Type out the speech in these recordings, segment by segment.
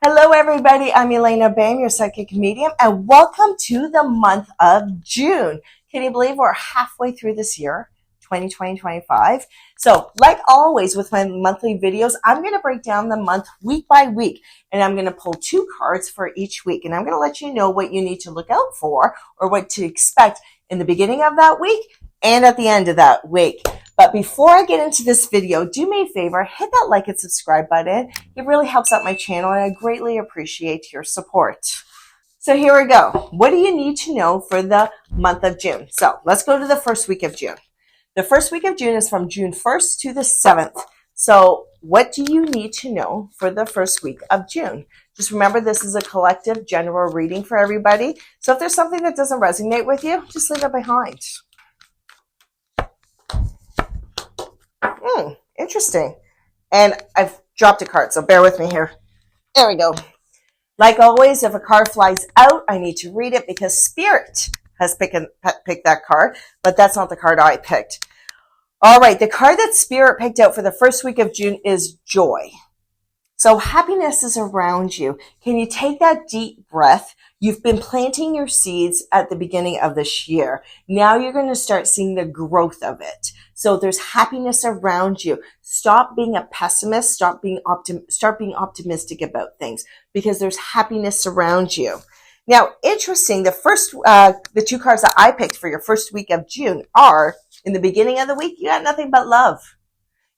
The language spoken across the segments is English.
Hello, everybody. I'm Elainabahm, your psychic medium, and welcome to the month of June. Can you believe we're halfway through this year, 2020-2025? So, like always with my monthly videos, I'm going to break down the month week by week, and I'm going to pull two cards for each week, and I'm going to let you know what you need to look out for or what to expect in the beginning of that week and at the end of that week. But before I get into this video, do me a favor, hit that like and subscribe button. It really helps out my channel, and I greatly appreciate your support. So here we go. What do you need to know for the month of June? So let's go to the first week of June. The first week of June is from June 1st to the 7th. So what do you need to know for the first week of June? Just remember, this is a collective general reading for everybody. So if there's something that doesn't resonate with you, just leave it behind. Interesting. And I've dropped a card, so bear with me here. There we go. Like always, if a card flies out, I need to read it because Spirit has picked that card, but that's not the card I picked. All right, the card that Spirit picked out for the first week of June is Joy. So happiness is around you. Can you take that deep breath? You've been planting your seeds at the beginning of this year. Now you're going to start seeing the growth of it. So there's happiness around you. Stop being a pessimist. Start being optimistic about things because there's happiness around you. Now, interesting, the two cards that I picked for your first week of June are, in the beginning of the week, you got nothing but love.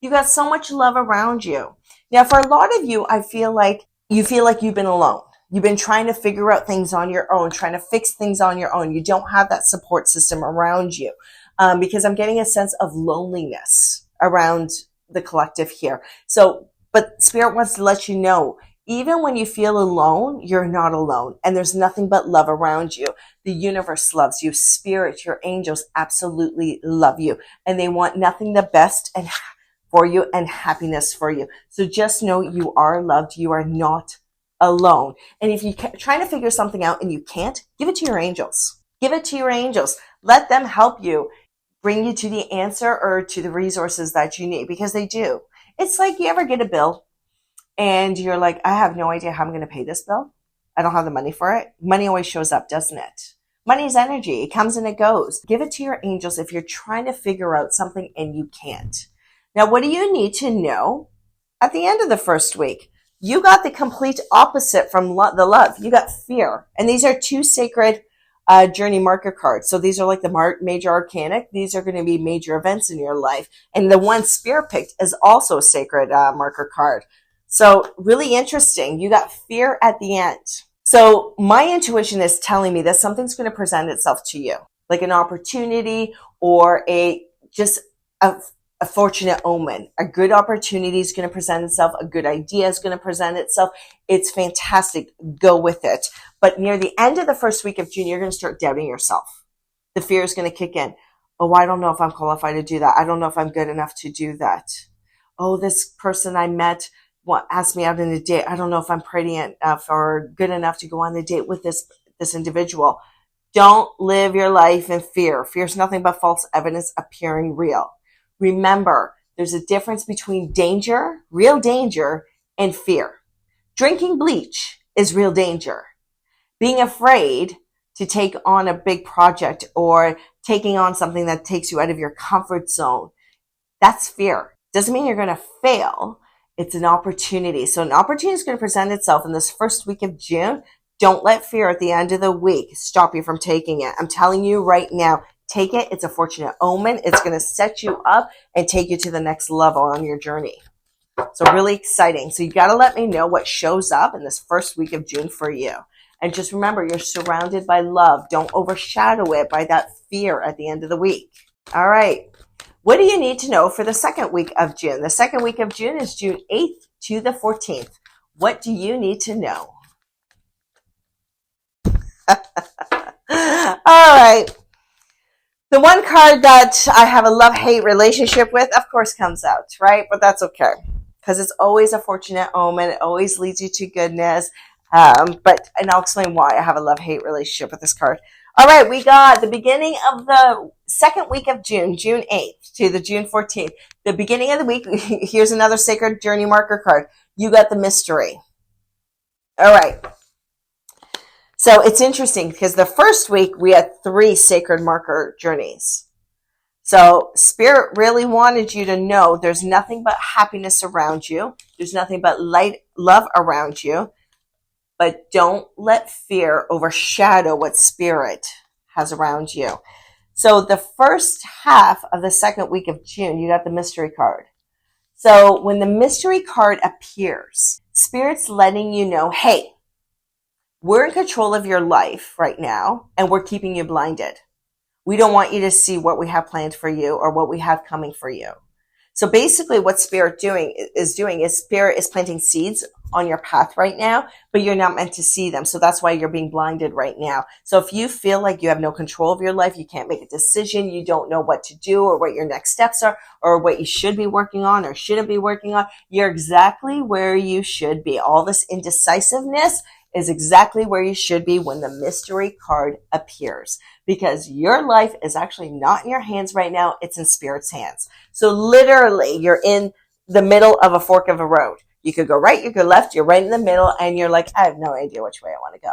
You got so much love around you. Now, for a lot of you, I feel like you've been alone. You've been trying to figure out things on your own, trying to fix things on your own. You don't have that support system around you because I'm getting a sense of loneliness around the collective here. So, but Spirit wants to let you know, even when you feel alone, you're not alone. And there's nothing but love around you. The universe loves you. Spirit, your angels absolutely love you. And they want nothing the best for you and happiness for you. So just know you are loved. You are not alone. And if you're trying to figure something out and you can't, give it to your angels. Give it to your angels. Let them help you, bring you to the answer or to the resources that you need, because they do. It's like you ever get a bill and you're like, I have no idea how I'm going to pay this bill. I don't have the money for it. Money always shows up, doesn't it? Money is energy. It comes and it goes. Give it to your angels if you're trying to figure out something and you can't. Now, what do you need to know at the end of the first week? You got the complete opposite from the love. You got fear. And these are two sacred journey marker cards. So these are like the major arcanic. These are going to be major events in your life. And the one Spirit picked is also a sacred marker card. So really interesting. You got fear at the end. So my intuition is telling me that something's going to present itself to you, like an opportunity or a fortunate omen. A good opportunity is going to present itself. A good idea is going to present itself. It's fantastic. Go with it. But near the end of the first week of June, you're going to start doubting yourself. The fear is going to kick in. Oh, I don't know if I'm qualified to do that. I don't know if I'm good enough to do that. Oh, this person I met asked me out on a date. I don't know if I'm pretty enough or good enough to go on the date with this individual. Don't live your life in fear. Fear is nothing but false evidence appearing real. Remember, there's a difference between danger, real danger, and fear. Drinking bleach is real danger. Being afraid to take on a big project or taking on something that takes you out of your comfort zone, that's fear. Doesn't mean you're going to fail. It's an opportunity. So an opportunity is going to present itself in this first week of June. Don't let fear at the end of the week stop you from taking it. I'm telling you right now, take it. It's a fortunate omen. It's going to set you up and take you to the next level on your journey. So really exciting. So you got to let me know what shows up in this first week of June for you. And just remember, you're surrounded by love. Don't overshadow it by that fear at the end of the week. All right. What do you need to know for the second week of June? The second week of June is June 8th to the 14th. What do you need to know? All right. The one card that I have a love-hate relationship with, of course, comes out, right? But that's okay because it's always a fortunate omen. It always leads you to goodness. And I'll explain why I have a love-hate relationship with this card. All right, we got the beginning of the second week of June, June 8th to the June 14th. The beginning of the week, here's another sacred journey marker card. You got the mystery. All right. So it's interesting because the first week we had 3 sacred marker journeys. So Spirit really wanted you to know there's nothing but happiness around you. There's nothing but light, love around you. But don't let fear overshadow what Spirit has around you. So the first half of the second week of June, you got the mystery card. So when the mystery card appears, Spirit's letting you know, hey, we're in control of your life right now, and we're keeping you blinded. We don't want you to see what we have planned for you or what we have coming for you. So basically what Spirit is Spirit is planting seeds on your path right now, but you're not meant to see them. So that's why you're being blinded right now. So if you feel like you have no control of your life, you can't make a decision, you don't know what to do or what your next steps are or what you should be working on or shouldn't be working on, you're exactly where you should be. All this indecisiveness is exactly where you should be when the mystery card appears, because your life is actually not in your hands right now. It's in Spirit's hands. So literally you're in the middle of a fork of a road. You could go right, you could left, you're right in the middle, and you're like, I have no idea which way I want to go.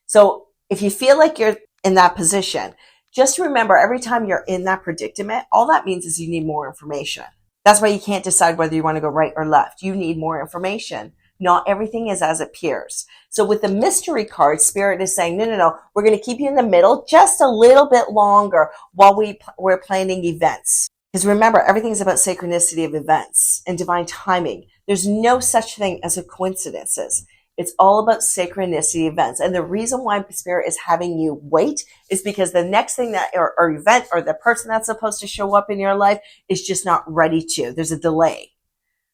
So if you feel like you're in that position, just remember every time you're in that predicament, all that means is you need more information. That's why you can't decide whether you want to go right or left. You need more information. Not everything is as it appears. So with the mystery card, Spirit is saying, no, we're going to keep you in the middle just a little bit longer while we're planning events. Because remember, everything is about synchronicity of events and divine timing. There's no such thing as a coincidences. It's all about synchronicity events. And the reason why Spirit is having you wait is because the next thing that or event or the person that's supposed to show up in your life is just not ready to. There's a delay.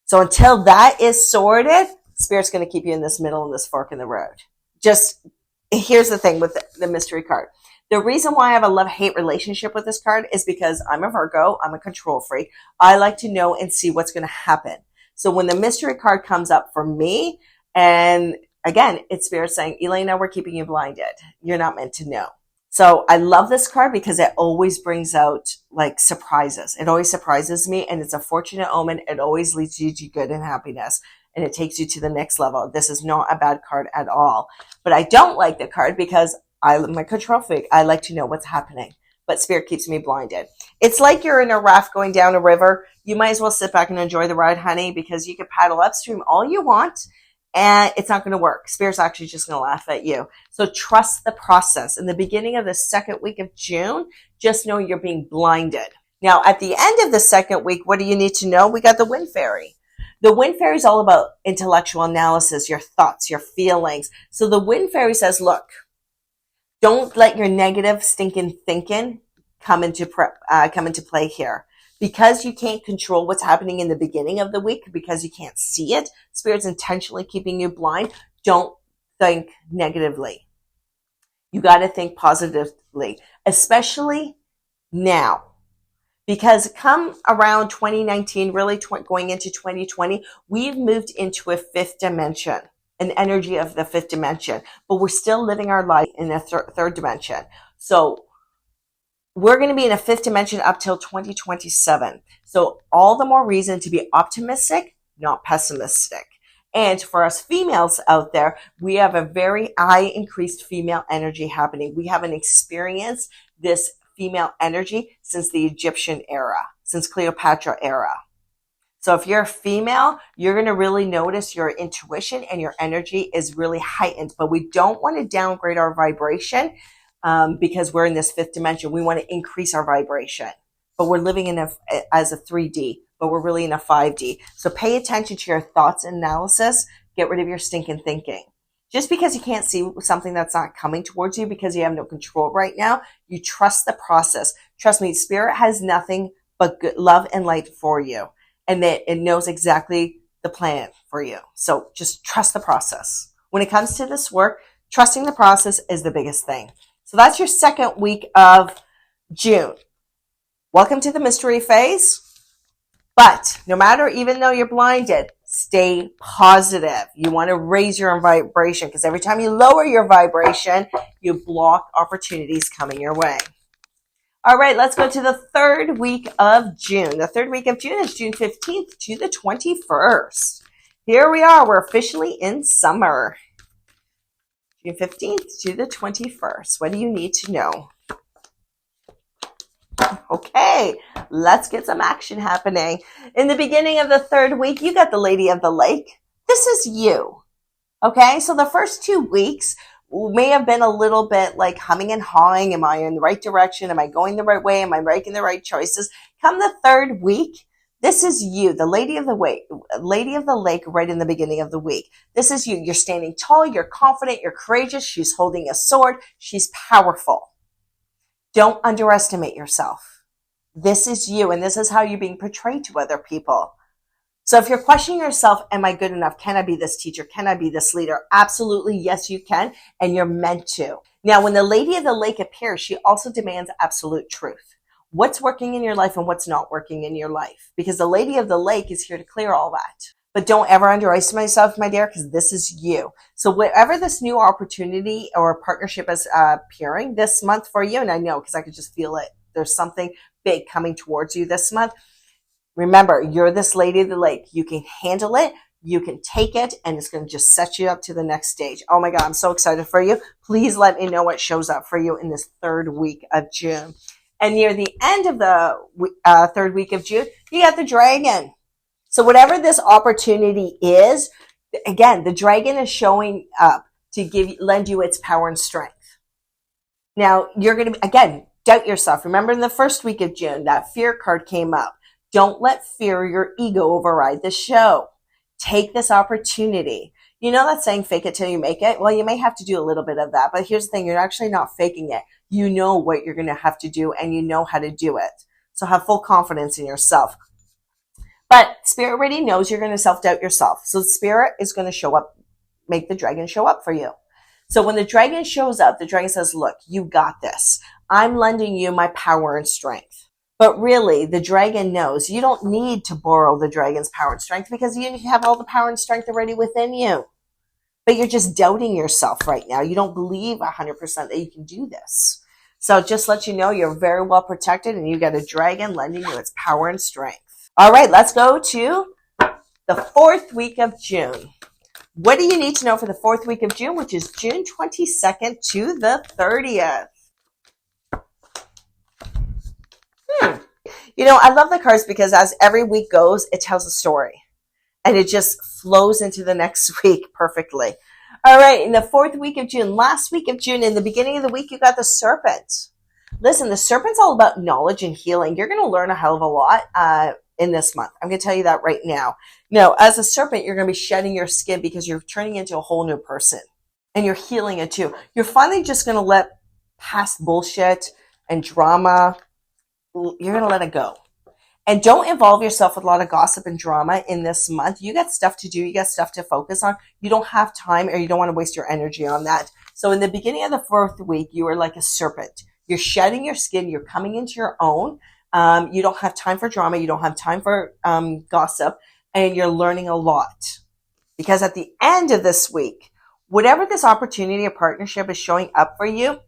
So until that is sorted, Spirit's going to keep you in this middle and this fork in the road. Just here's the thing with the mystery card. The reason why I have a love-hate relationship with this card is because I'm a Virgo. I'm a control freak. I like to know and see what's going to happen. So when the mystery card comes up for me, and again, it's Spirit saying, Elaina, we're keeping you blinded. You're not meant to know. So I love this card because it always brings out like surprises. It always surprises me, and it's a fortunate omen. It always leads you to good and happiness, and it takes you to the next level. This is not a bad card at all. But I don't like the card because I'm a control freak. I like to know what's happening, but Spirit keeps me blinded. It's like you're in a raft going down a river. You might as well sit back and enjoy the ride, honey, because you can paddle upstream all you want, and it's not going to work. Spirit's actually just going to laugh at you. So trust the process. In the beginning of the second week of June, just know you're being blinded. Now, at the end of the second week, what do you need to know? We got the Wind Fairy. The Wind Fairy is all about intellectual analysis, your thoughts, your feelings. So the Wind Fairy says, look, don't let your negative stinking thinking come into play here. Because you can't control what's happening in the beginning of the week, because you can't see it, Spirit's intentionally keeping you blind. Don't think negatively. You got to think positively, especially now. Because come around 2019, really going into 2020, we've moved into a fifth dimension, an energy of the fifth dimension, but we're still living our life in a third dimension. So we're going to be in a fifth dimension up till 2027. So all the more reason to be optimistic, not pessimistic. And for us females out there, we have a very high increased female energy happening. We haven't experienced this female energy since the Egyptian era, since Cleopatra era. So if you're a female, you're going to really notice your intuition and your energy is really heightened. But we don't want to downgrade our vibration because we're in this fifth dimension. We want to increase our vibration. But we're living as a 3D, but we're really in a 5D. So pay attention to your thoughts and analysis. Get rid of your stinking thinking. Just because you can't see something that's not coming towards you because you have no control right now, you trust the process. Trust me, Spirit has nothing but good love and light for you. And that it knows exactly the plan for you. So just trust the process. When it comes to this work, trusting the process is the biggest thing. So that's your second week of June. Welcome to the mystery phase. But no matter, even though you're blinded, stay positive. You want to raise your vibration because every time you lower your vibration, you block opportunities coming your way. All right, let's go to the third week of June. The third week of June is June 15th to the 21st. Here we are. We're officially in summer. June 15th to the 21st. What do you need to know? Okay, let's get some action happening. In the beginning of the third week, you got the Lady of the Lake. This is you. Okay, so the first 2 weeks may have been a little bit like humming and hawing. Am I in the right direction? Am I going the right way? Am I making the right choices? Come the third week, this is you, the Lady of the Lake, right in the beginning of the week. This is you. You're standing tall. You're confident. You're courageous. She's holding a sword. She's powerful. Don't underestimate yourself. This is you, and this is how you're being portrayed to other people. So if you're questioning yourself, am I good enough? Can I be this teacher? Can I be this leader? Absolutely, yes, you can, and you're meant to. Now, when the Lady of the Lake appears, she also demands absolute truth. What's working in your life and what's not working in your life? Because the Lady of the Lake is here to clear all that. But don't ever underestimate yourself, my dear, because this is you. So whatever this new opportunity or partnership is appearing this month for you, and I know because I could just feel it, there's something big coming towards you this month. Remember, you're this Lady of the Lake. You can handle it. You can take it, and it's going to just set you up to the next stage. Oh my God, I'm so excited for you. Please let me know what shows up for you in this third week of June. And near the end of the third week of June, you got the Dragon. So whatever this opportunity is, again, the Dragon is showing up to lend you its power and strength. Now, you're going to, again, doubt yourself. Remember in the first week of June, that fear card came up. Don't let fear or your ego override the show. Take this opportunity. You know that saying, fake it till you make it? Well, you may have to do a little bit of that, but here's the thing, you're actually not faking it. You know what you're going to have to do, and you know how to do it. So have full confidence in yourself. But Spirit already knows you're going to self-doubt yourself. So Spirit is going to show up, make the Dragon show up for you. So when the Dragon shows up, the Dragon says, look, you got this. I'm lending you my power and strength. But really, the Dragon knows you don't need to borrow the Dragon's power and strength because you have all the power and strength already within you. But you're just doubting yourself right now. You don't believe 100% that you can do this. So just let you know you're very well protected, and you got a Dragon lending you its power and strength. All right, let's go to the fourth week of June. What do you need to know for the fourth week of June, which is June 22nd to the 30th? You know, I love the cards because as every week goes, it tells a story. And it just flows into the next week perfectly. All right, in the fourth week of June, last week of June, in the beginning of the week, you got the Serpent. Listen, the Serpent's all about knowledge and healing. You're going to learn a hell of a lot in this month. I'm going to tell you that right now. Now, as a serpent, you're going to be shedding your skin because you're turning into a whole new person. And you're healing it too. You're finally just going to let past bullshit and drama, you're going to let it go. And don't involve yourself with a lot of gossip and drama in this month. You got stuff to do. You got stuff to focus on. You don't have time, or you don't want to waste your energy on that. So in the beginning of the fourth week, you are like a serpent. You're shedding your skin. You're coming into your own. You don't have time for drama. You don't have time for gossip. And you're learning a lot. Because at the end of this week, whatever this opportunity or partnership is showing up for you,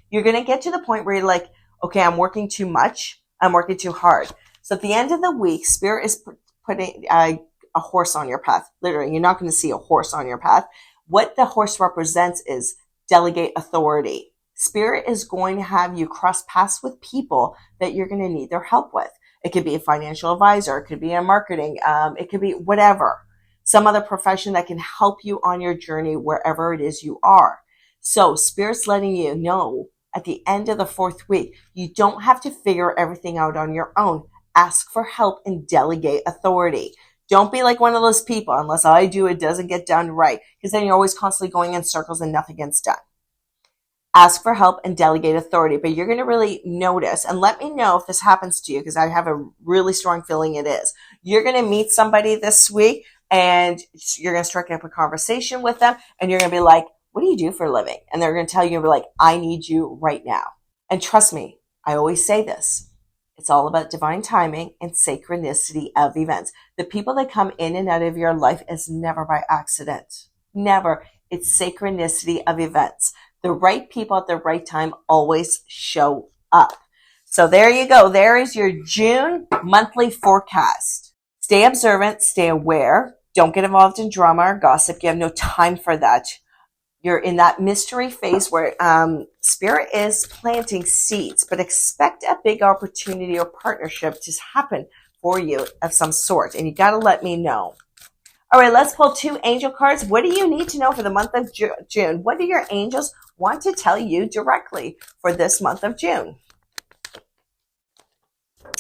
you're going to get to the point where you're like, okay, I'm working too much. I'm working too hard. So at the end of the week, Spirit is putting a horse on your path. Literally, you're not going to see a horse on your path. What the horse represents is delegate authority. Spirit is going to have you cross paths with people that you're going to need their help with. It could be a financial advisor. It could be a marketing. It could be whatever. Some other profession that can help you on your journey wherever it is you are. So Spirit's letting you know at the end of the fourth week, you don't have to figure everything out on your own. Ask for help and delegate authority. Don't be like one of those people, unless I do, it doesn't get done right. Because then you're always constantly going in circles and nothing gets done. Ask for help and delegate authority. But you're going to really notice, and let me know if this happens to you, because I have a really strong feeling it is. You're going to meet somebody this week, and you're going to strike up a conversation with them, and you're going to be like, what do you do for a living? And they're going to tell you, like, I need you right now. And trust me, I always say this. It's all about divine timing and synchronicity of events. The people that come in and out of your life is never by accident. Never. It's synchronicity of events. The right people at the right time always show up. So there you go. There is your June monthly forecast. Stay observant. Stay aware. Don't get involved in drama or gossip. You have no time for that. You're in that mystery phase where Spirit is planting seeds, but expect a big opportunity or partnership to happen for you of some sort. And you got to let me know. All right, let's pull 2 angel cards. What do you need to know for the month of June? What do your angels want to tell you directly for this month of June?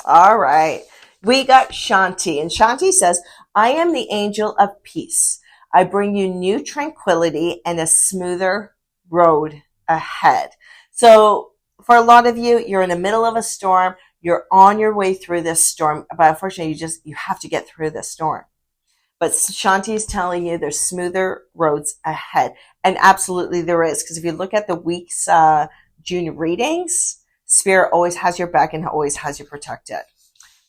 All right. We got Shanti, and Shanti says, I am the angel of peace. I bring you new tranquility and a smoother road ahead. So for a lot of you, you're in the middle of a storm. You're on your way through this storm, but unfortunately, you have to get through this storm. But Shanti is telling you there's smoother roads ahead. And absolutely there is. Because if you look at the week's June readings, Spirit always has your back and always has you protected.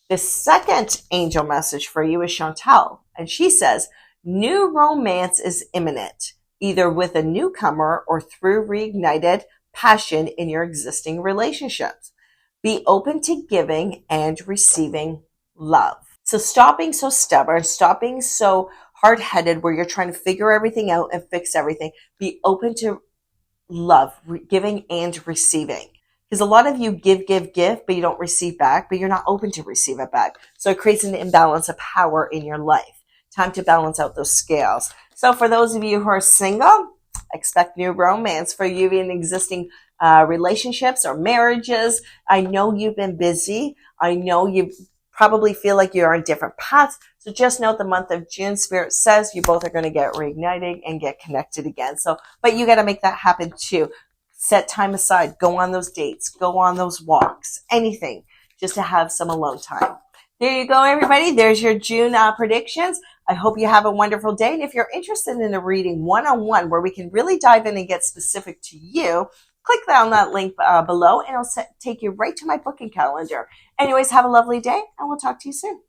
The second angel message for you is Chantal. And she says, new romance is imminent, either with a newcomer or through reignited passion in your existing relationships. Be open to giving and receiving love. So stop being so stubborn, stop being so hard-headed where you're trying to figure everything out and fix everything. Be open to love, giving and receiving. Because a lot of you give, but you don't receive back, but you're not open to receive it back. So it creates an imbalance of power in your life. Time to balance out those scales. So for those of you who are single, expect new romance. For you in existing relationships or marriages, I know you've been busy. I know you probably feel like you're on different paths. So just note the month of June, Spirit says you both are going to get reignited and get connected again. So, but you got to make that happen too. Set time aside, go on those dates, go on those walks, anything just to have some alone time. There you go, everybody. There's your June predictions. I hope you have a wonderful day. And if you're interested in a reading one-on-one where we can really dive in and get specific to you, click on that link below and it'll take you right to my booking calendar. Anyways, have a lovely day and we'll talk to you soon.